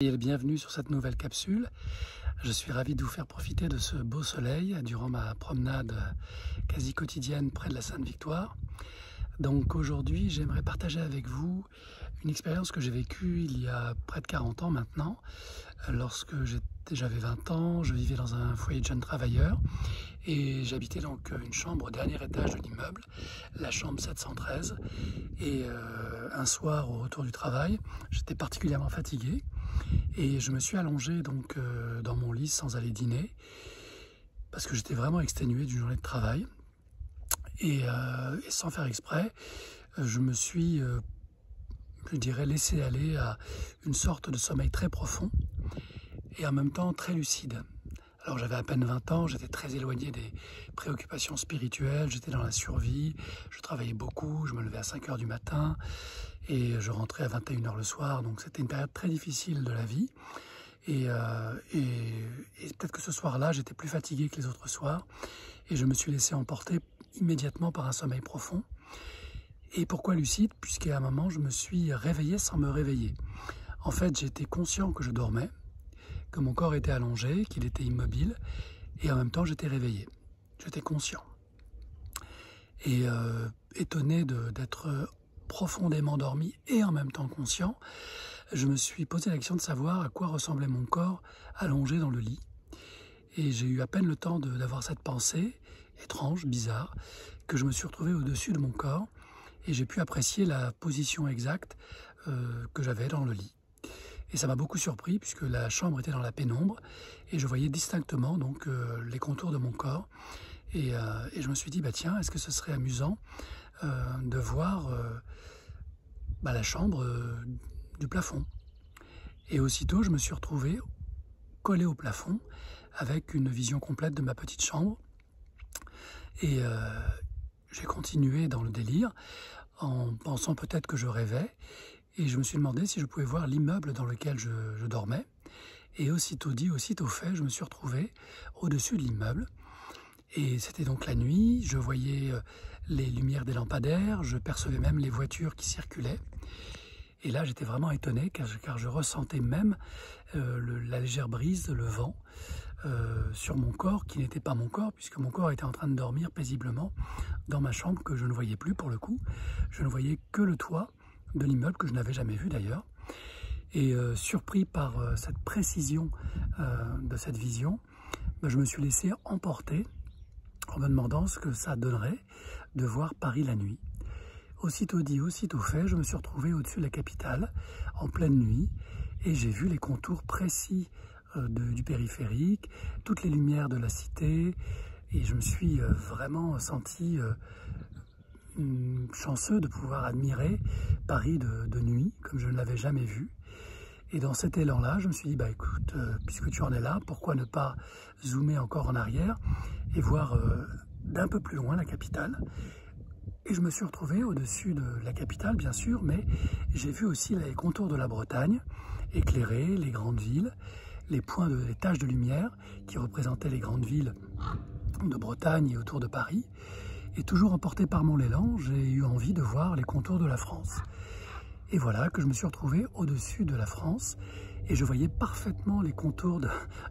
Et bienvenue sur cette nouvelle capsule. Je suis ravi de vous faire profiter de ce beau soleil durant ma promenade quasi quotidienne près de la Sainte-Victoire. Donc aujourd'hui, j'aimerais partager avec vous une expérience que j'ai vécue il y a près de 40 ans maintenant. Lorsque j'avais 20 ans, je vivais dans un foyer de jeunes travailleurs et j'habitais donc une chambre au dernier étage de l'immeuble, la chambre 713. Et un soir, au retour du travail, j'étais particulièrement fatigué et je me suis allongé donc dans mon lit sans aller dîner parce que j'étais vraiment exténué d'une journée de travail. Et sans faire exprès, je me suis, je dirais, laissé aller à une sorte de sommeil très profond et en même temps très lucide. Alors j'avais à peine 20 ans, j'étais très éloigné des préoccupations spirituelles, j'étais dans la survie, je travaillais beaucoup, je me levais à 5 heures du matin et je rentrais à 21 heures le soir, donc c'était une période très difficile de la vie. Et peut-être que ce soir-là, j'étais plus fatigué que les autres soirs et je me suis laissé emporter immédiatement par un sommeil profond. Et pourquoi lucide? Puisqu'à un moment, je me suis réveillé sans me réveiller. En fait, j'étais conscient que je dormais, que mon corps était allongé, qu'il était immobile, et en même temps, j'étais réveillé. J'étais conscient. Et étonné d'être profondément dormi et en même temps conscient, je me suis posé la question de savoir à quoi ressemblait mon corps allongé dans le lit. Et j'ai eu à peine le temps d'avoir cette pensée étrange, bizarre, que je me suis retrouvé au-dessus de mon corps et j'ai pu apprécier la position exacte que j'avais dans le lit. Et ça m'a beaucoup surpris puisque la chambre était dans la pénombre et je voyais distinctement donc les contours de mon corps. Et je me suis dit, bah tiens, est-ce que ce serait amusant de voir la chambre du plafond. Et aussitôt, je me suis retrouvé collé au plafond avec une vision complète de ma petite chambre. Et j'ai continué dans le délire en pensant peut-être que je rêvais. Et je me suis demandé si je pouvais voir l'immeuble dans lequel je dormais. Et aussitôt dit, aussitôt fait, je me suis retrouvé au-dessus de l'immeuble. Et c'était donc la nuit, je voyais les lumières des lampadaires, je percevais même les voitures qui circulaient. Et là, j'étais vraiment étonné car je ressentais même la légère brise, le vent sur mon corps, qui n'était pas mon corps, puisque mon corps était en train de dormir paisiblement dans ma chambre que je ne voyais plus pour le coup. Je ne voyais que le toit de l'immeuble que je n'avais jamais vu d'ailleurs. Et surpris par cette précision de cette vision, je me suis laissé emporter en me demandant ce que ça donnerait de voir Paris la nuit. Aussitôt dit, aussitôt fait, je me suis retrouvé au-dessus de la capitale, en pleine nuit, et j'ai vu les contours précis du périphérique, toutes les lumières de la cité, et je me suis vraiment senti chanceux de pouvoir admirer Paris de nuit, comme je ne l'avais jamais vu. Et dans cet élan-là, je me suis dit, bah écoute, puisque tu en es là, pourquoi ne pas zoomer encore en arrière et voir d'un peu plus loin la capitale. Et je me suis retrouvé au-dessus de la capitale, bien sûr, mais j'ai vu aussi les contours de la Bretagne, éclairés, les grandes villes, les taches de lumière qui représentaient les grandes villes de Bretagne et autour de Paris. Et toujours emporté par mon élan, j'ai eu envie de voir les contours de la France. Et voilà que je me suis retrouvé au-dessus de la France et je voyais parfaitement les contours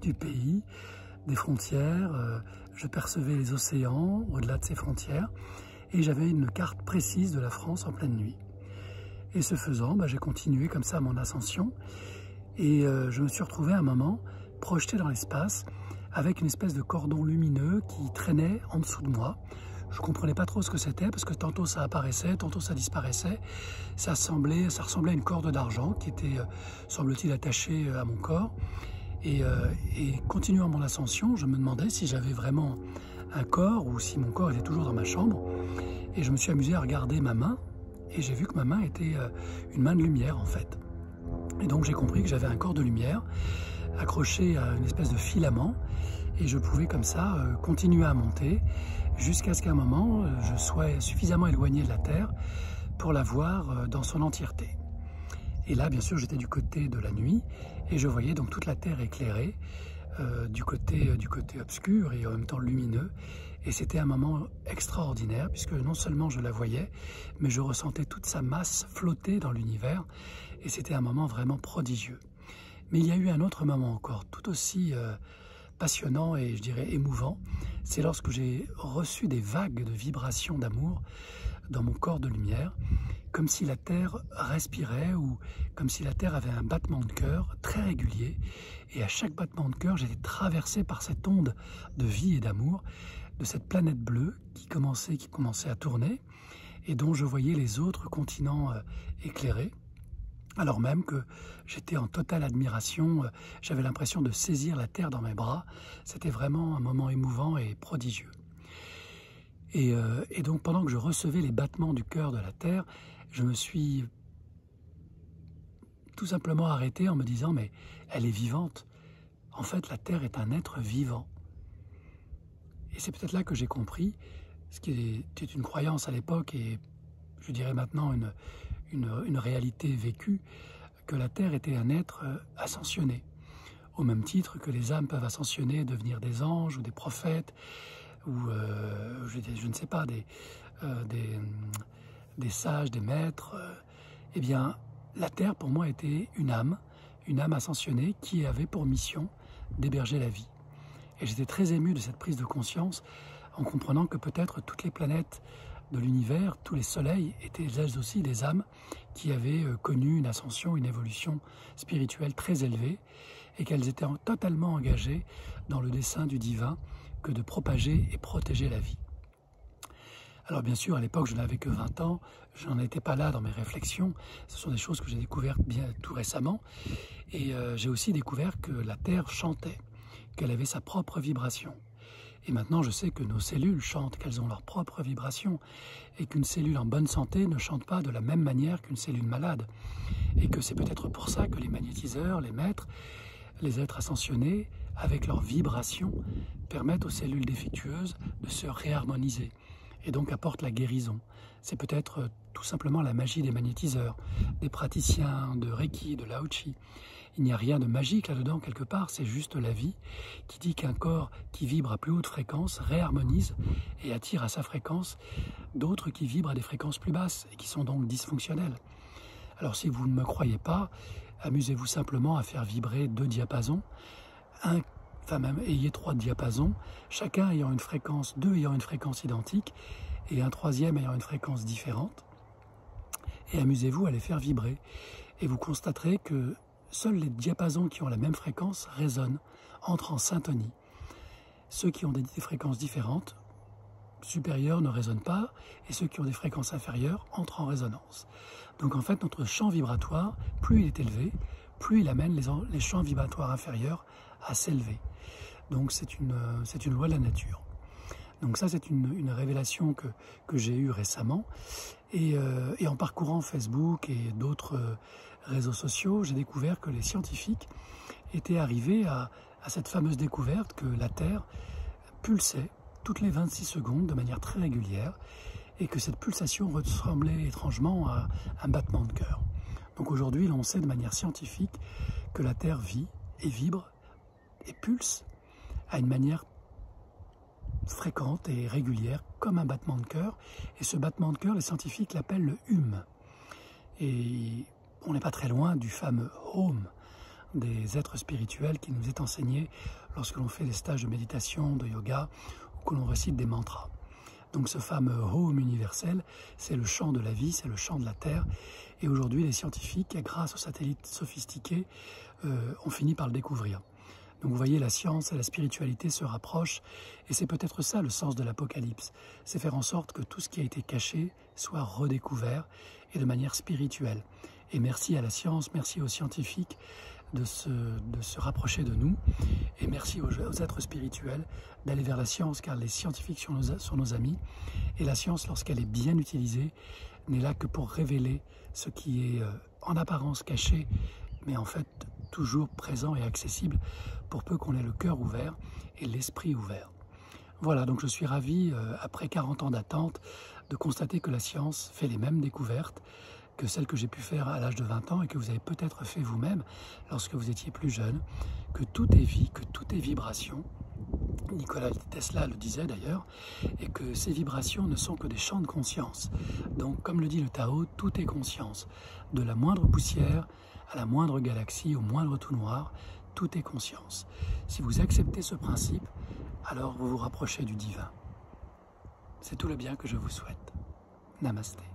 du pays, des frontières. Je percevais les océans au-delà de ces frontières et j'avais une carte précise de la France en pleine nuit. Et ce faisant, j'ai continué comme ça mon ascension et je me suis retrouvé à un moment projeté dans l'espace avec une espèce de cordon lumineux qui traînait en dessous de moi. Je ne comprenais pas trop ce que c'était parce que tantôt ça apparaissait, tantôt ça disparaissait. Ça ressemblait à une corde d'argent qui était, semble-t-il, attachée à mon corps. Et continuant mon ascension, je me demandais si j'avais vraiment un corps ou si mon corps était toujours dans ma chambre. Et je me suis amusé à regarder ma main et j'ai vu que ma main était une main de lumière en fait. Et donc j'ai compris que j'avais un corps de lumière accroché à une espèce de filament et je pouvais comme ça continuer à monter jusqu'à ce qu'à un moment je sois suffisamment éloigné de la Terre pour la voir dans son entièreté. Et là, bien sûr, j'étais du côté de la nuit et je voyais donc toute la Terre éclairée du côté obscur et en même temps lumineux. Et c'était un moment extraordinaire puisque non seulement je la voyais, mais je ressentais toute sa masse flotter dans l'univers et c'était un moment vraiment prodigieux. Mais il y a eu un autre moment encore, tout aussi passionnant et je dirais émouvant. C'est lorsque j'ai reçu des vagues de vibrations d'amour dans mon corps de lumière, comme si la Terre respirait ou comme si la Terre avait un battement de cœur très régulier. Et à chaque battement de cœur, j'étais traversé par cette onde de vie et d'amour de cette planète bleue qui commençait à tourner et dont je voyais les autres continents éclairés. Alors même que j'étais en totale admiration, j'avais l'impression de saisir la Terre dans mes bras. C'était vraiment un moment émouvant et prodigieux. Et donc pendant que je recevais les battements du cœur de la Terre, je me suis tout simplement arrêté en me disant « mais elle est vivante ». En fait, la Terre est un être vivant. Et c'est peut-être là que j'ai compris, ce qui était une croyance à l'époque et je dirais maintenant une réalité vécue, que la Terre était un être ascensionné, au même titre que les âmes peuvent ascensionner, devenir des anges ou des prophètes, ou je ne sais pas, des sages, des maîtres. Eh bien, la Terre pour moi était une âme ascensionnée qui avait pour mission d'héberger la vie. Et j'étais très ému de cette prise de conscience en comprenant que peut-être toutes les planètes de l'univers, tous les soleils étaient elles aussi des âmes qui avaient connu une ascension, une évolution spirituelle très élevée et qu'elles étaient totalement engagées dans le dessein du divin que de propager et protéger la vie. Alors bien sûr, à l'époque, je n'avais que 20 ans, je n'en étais pas là dans mes réflexions, ce sont des choses que j'ai découvertes bien tout récemment, et j'ai aussi découvert que la Terre chantait, qu'elle avait sa propre vibration. Et maintenant, je sais que nos cellules chantent, qu'elles ont leur propre vibration, et qu'une cellule en bonne santé ne chante pas de la même manière qu'une cellule malade, et que c'est peut-être pour ça que les magnétiseurs, les maîtres, les êtres ascensionnés, avec leur vibration, permettent aux cellules défectueuses de se réharmoniser et donc apportent la guérison. C'est peut-être tout simplement la magie des magnétiseurs, des praticiens de Reiki, de Lao Chi. Il n'y a rien de magique là-dedans quelque part, c'est juste la vie qui dit qu'un corps qui vibre à plus haute fréquence réharmonise et attire à sa fréquence d'autres qui vibrent à des fréquences plus basses et qui sont donc dysfonctionnels. Alors si vous ne me croyez pas, amusez-vous simplement à faire vibrer 2 diapasons, enfin même ayez 3 diapasons, chacun ayant une fréquence, 2 ayant une fréquence identique et un 3e ayant une fréquence différente, et amusez-vous à les faire vibrer. Et vous constaterez que seuls les diapasons qui ont la même fréquence résonnent, entrent en syntonie. Ceux qui ont des fréquences différentes, supérieures, ne résonnent pas, et ceux qui ont des fréquences inférieures entrent en résonance. Donc en fait, notre champ vibratoire, plus il est élevé, plus il amène les champs vibratoires inférieurs à s'élever. Donc c'est une loi de la nature. Donc ça, c'est une révélation que j'ai eue récemment. Et en parcourant Facebook et d'autres réseaux sociaux, j'ai découvert que les scientifiques étaient arrivés à cette fameuse découverte que la Terre pulsait toutes les 26 secondes de manière très régulière et que cette pulsation ressemblait étrangement à un battement de cœur. Donc aujourd'hui, l'on sait de manière scientifique que la Terre vit et vibre et pulse à une manière fréquente et régulière, comme un battement de cœur. Et ce battement de cœur, les scientifiques l'appellent le hum. Et on n'est pas très loin du fameux home des êtres spirituels qui nous est enseigné lorsque l'on fait des stages de méditation, de yoga, ou que l'on récite des mantras. Donc ce fameux home universel, c'est le chant de la vie, c'est le chant de la Terre. Et aujourd'hui, les scientifiques, grâce aux satellites sophistiqués, ont fini par le découvrir. Donc vous voyez, la science et la spiritualité se rapprochent, et c'est peut-être ça le sens de l'Apocalypse, c'est faire en sorte que tout ce qui a été caché soit redécouvert, et de manière spirituelle. Et merci à la science, merci aux scientifiques de se rapprocher de nous, et merci aux êtres spirituels d'aller vers la science, car les scientifiques sont nos amis, et la science, lorsqu'elle est bien utilisée, n'est là que pour révéler ce qui est en apparence caché, mais en fait toujours présent et accessible, pour peu qu'on ait le cœur ouvert et l'esprit ouvert. Voilà, donc je suis ravi, après 40 ans d'attente, de constater que la science fait les mêmes découvertes que celles que j'ai pu faire à l'âge de 20 ans et que vous avez peut-être fait vous-même lorsque vous étiez plus jeune, que tout est vie, que tout est vibration. Nikola Tesla le disait d'ailleurs, et que ces vibrations ne sont que des champs de conscience. Donc, comme le dit le Tao, tout est conscience, de la moindre poussière à la moindre galaxie, au moindre trou noir, tout est conscience. Si vous acceptez ce principe, alors vous vous rapprochez du divin. C'est tout le bien que je vous souhaite. Namasté.